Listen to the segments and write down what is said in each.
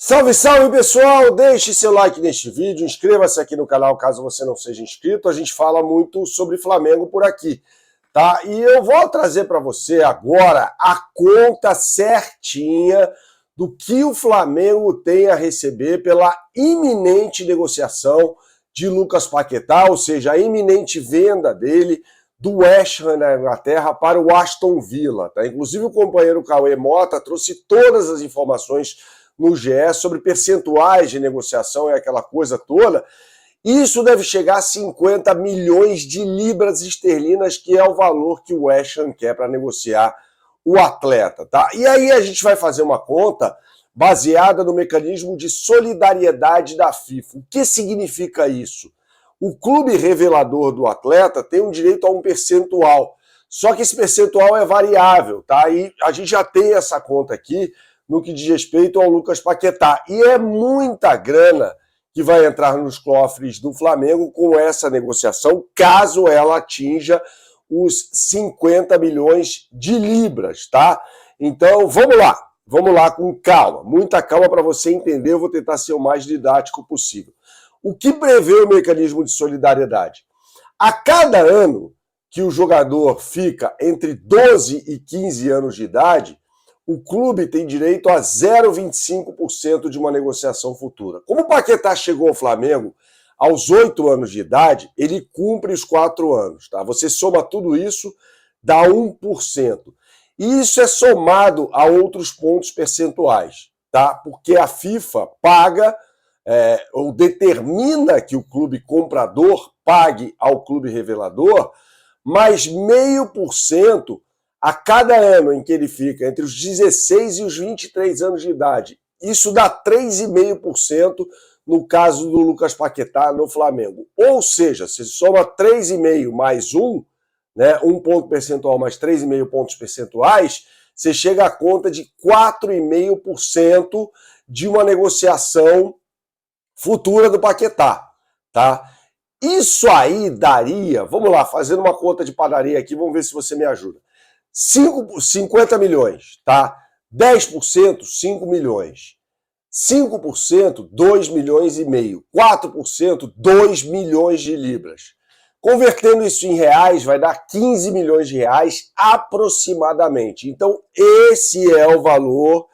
Salve, salve pessoal! Deixe seu like neste vídeo, inscreva-se aqui no canal caso você não seja inscrito. A gente fala muito sobre Flamengo por aqui, tá? E eu vou trazer para você agora a conta certinha do que o Flamengo tem a receber pela iminente negociação de Lucas Paquetá, ou seja, a iminente venda dele do West Ham na Inglaterra para o Aston Villa, tá? Inclusive o companheiro Cauê Mota trouxe todas as informações no GE sobre percentuais de negociação e aquela coisa toda. Isso deve chegar a 50 milhões de libras esterlinas, que é o valor que o West Ham quer para negociar o atleta, tá? E aí a gente vai fazer uma conta baseada no mecanismo de solidariedade da FIFA. O que significa isso? O clube revelador do atleta tem um direito a um percentual, só que esse percentual é variável, tá? E a gente já tem essa conta aqui no que diz respeito ao Lucas Paquetá. E é muita grana que vai entrar nos cofres do Flamengo com essa negociação, caso ela atinja os 50 milhões de libras, tá? Então, vamos lá com calma, muita calma para você entender, eu vou tentar ser o mais didático possível. O que prevê o mecanismo de solidariedade? A cada ano que o jogador fica entre 12 e 15 anos de idade, o clube tem direito a 0,25% de uma negociação futura. Como o Paquetá chegou ao Flamengo aos 8 anos de idade, ele cumpre os 4 anos. Tá? Você soma tudo isso, dá 1%. E isso é somado a outros pontos percentuais, tá? Porque a FIFA paga ou determina que o clube comprador pague ao clube revelador mais 0,5% a cada ano em que ele fica entre os 16 e os 23 anos de idade. Isso dá 3,5% no caso do Lucas Paquetá no Flamengo. Ou seja, se soma 3,5 mais 1, né, 1 ponto percentual mais 3,5 pontos percentuais, você chega à conta de 4,5% de uma negociação futura do Paquetá, tá? Isso aí daria, vamos lá, fazendo uma conta de padaria aqui, vamos ver se você me ajuda. 50 milhões, tá? 10%, 5 milhões. 5%, 2 milhões e meio. 4%, 2 milhões de libras. Convertendo isso em reais, vai dar 15 milhões de reais aproximadamente. Então, esse é o valor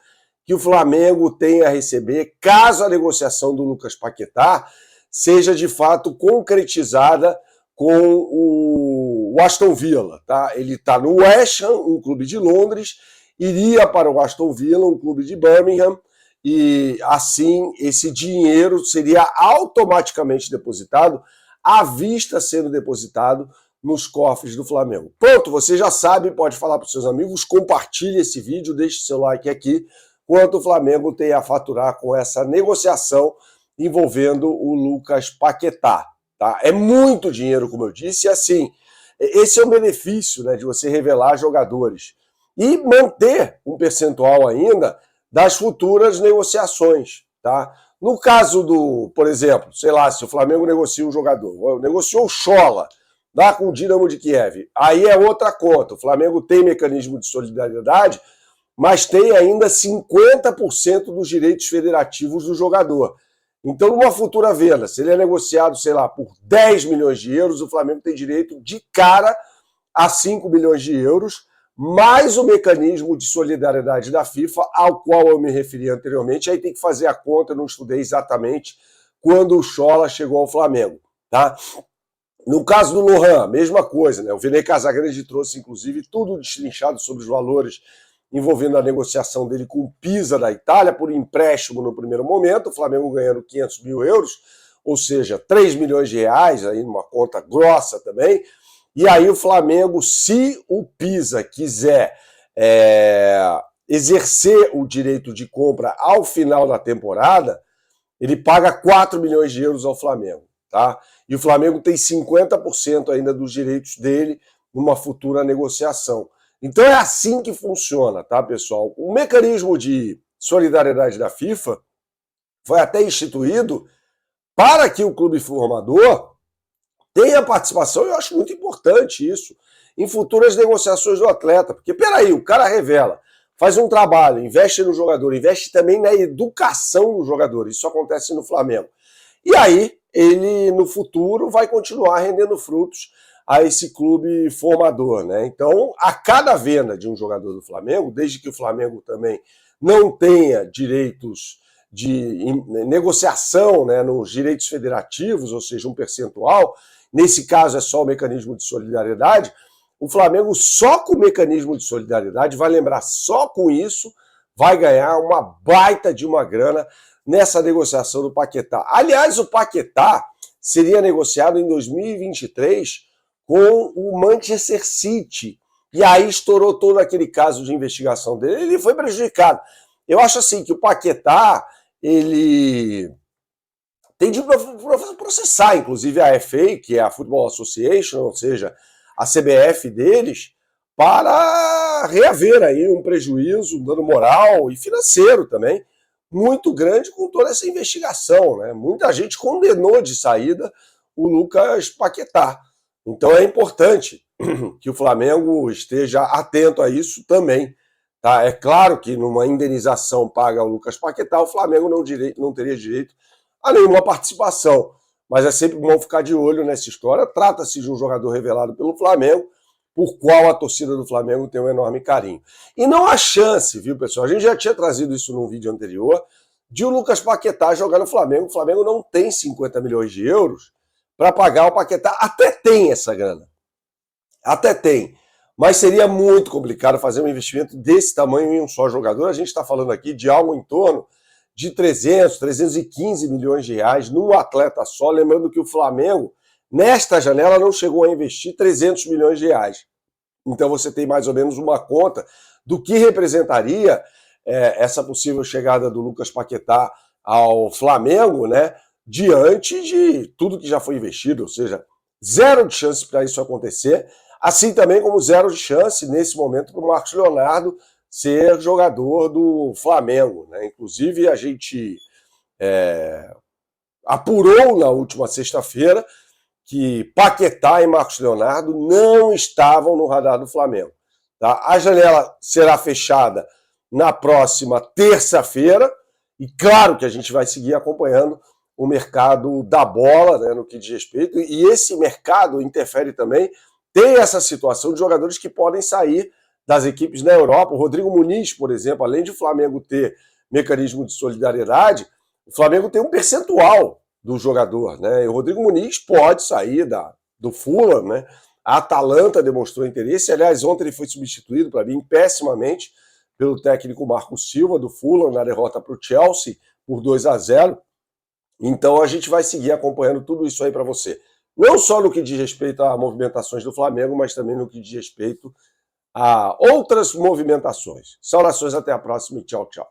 que o Flamengo tem a receber caso a negociação do Lucas Paquetá seja de fato concretizada com o Aston Villa, tá? Ele está no West Ham, um clube de Londres, iria para o Aston Villa, um clube de Birmingham, e assim esse dinheiro seria automaticamente depositado, à vista sendo depositado nos cofres do Flamengo. Pronto, você já sabe, pode falar para os seus amigos, compartilhe esse vídeo, deixe seu like aqui, quanto o Flamengo tem a faturar com essa negociação envolvendo o Lucas Paquetá. Tá? É muito dinheiro, como eu disse, e assim, esse é o benefício, né, de você revelar jogadores e manter um percentual ainda das futuras negociações. Tá? No caso do, por exemplo, sei lá, se o Flamengo negocia um jogador, negociou o Schola, tá, com o Dinamo de Kiev, aí é outra conta. O Flamengo tem mecanismo de solidariedade, mas tem ainda 50% dos direitos federativos do jogador. Então, numa futura venda, se ele é negociado, sei lá, por 10 milhões de euros, o Flamengo tem direito de cara a 5 milhões de euros, mais o mecanismo de solidariedade da FIFA, ao qual eu me referi anteriormente. Aí tem que fazer a conta, eu não estudei exatamente quando o Schola chegou ao Flamengo. Tá? No caso do Lohan, mesma coisa, né? O Vene Casagrande trouxe, inclusive, tudo destrinchado sobre os valores envolvendo a negociação dele com o Pisa da Itália, por empréstimo no primeiro momento, o Flamengo ganhando 500 mil euros, ou seja, 3 milhões de reais, aí numa conta grossa também, e aí o Flamengo, se o Pisa quiser exercer o direito de compra ao final da temporada, ele paga 4 milhões de euros ao Flamengo, tá? E o Flamengo tem 50% ainda dos direitos dele numa futura negociação. Então é assim que funciona, tá, pessoal? O mecanismo de solidariedade da FIFA foi até instituído para que o clube formador tenha participação, e eu acho muito importante isso, em futuras negociações do atleta. Porque, peraí, o cara revela, faz um trabalho, investe no jogador, investe também na educação do jogador. Isso acontece no Flamengo. E aí, ele no futuro vai continuar rendendo frutos a esse clube formador, né? Então, a cada venda de um jogador do Flamengo, desde que o Flamengo também não tenha direitos de negociação, né, nos direitos federativos, ou seja, um percentual, nesse caso é só o mecanismo de solidariedade, o Flamengo só com o mecanismo de solidariedade, vai lembrar, só com isso, vai ganhar uma baita de uma grana nessa negociação do Paquetá. Aliás, o Paquetá seria negociado em 2023 com o Manchester City. E aí estourou todo aquele caso de investigação dele, ele foi prejudicado. Eu acho assim que o Paquetá, ele tem de processar, inclusive, a FA, que é a Football Association, ou seja, a CBF deles, para reaver aí um prejuízo, um dano moral e financeiro também, muito grande com toda essa investigação, né? Muita gente condenou de saída o Lucas Paquetá. Então é importante que o Flamengo esteja atento a isso também. Tá? É claro que numa indenização paga ao Lucas Paquetá, o Flamengo não teria direito a nenhuma participação. Mas é sempre bom ficar de olho nessa história. Trata-se de um jogador revelado pelo Flamengo, por qual a torcida do Flamengo tem um enorme carinho. E não há chance, viu, pessoal? A gente já tinha trazido isso num vídeo anterior, de o Lucas Paquetá jogar no Flamengo. O Flamengo não tem 50 milhões de euros para pagar o Paquetá. Até tem essa grana. Até tem. Mas seria muito complicado fazer um investimento desse tamanho em um só jogador. A gente está falando aqui de algo em torno de 315 milhões de reais num atleta só. Lembrando que o Flamengo, nesta janela, não chegou a investir 300 milhões de reais. Então você tem mais ou menos uma conta do que representaria essa possível chegada do Lucas Paquetá ao Flamengo, né? Diante de tudo que já foi investido, ou seja, zero de chance para isso acontecer, assim também como zero de chance nesse momento para o Marcos Leonardo ser jogador do Flamengo, né? Inclusive a gente apurou na última sexta-feira que Paquetá e Marcos Leonardo não estavam no radar do Flamengo. Tá? A janela será fechada na próxima terça-feira e claro que a gente vai seguir acompanhando o mercado da bola, né, no que diz respeito, e esse mercado interfere também, tem essa situação de jogadores que podem sair das equipes na Europa. O Rodrigo Muniz, por exemplo, além de o Flamengo ter mecanismo de solidariedade, o Flamengo tem um percentual do jogador, né? E o Rodrigo Muniz pode sair do Fulham, né? A Atalanta demonstrou interesse, aliás, ontem ele foi substituído, para mim, pessimamente, pelo técnico Marcos Silva, do Fulham, na derrota para o Chelsea, por 2-0. Então a gente vai seguir acompanhando tudo isso aí para você. Não só no que diz respeito a movimentações do Flamengo, mas também no que diz respeito a outras movimentações. Saudações, até a próxima e tchau, tchau.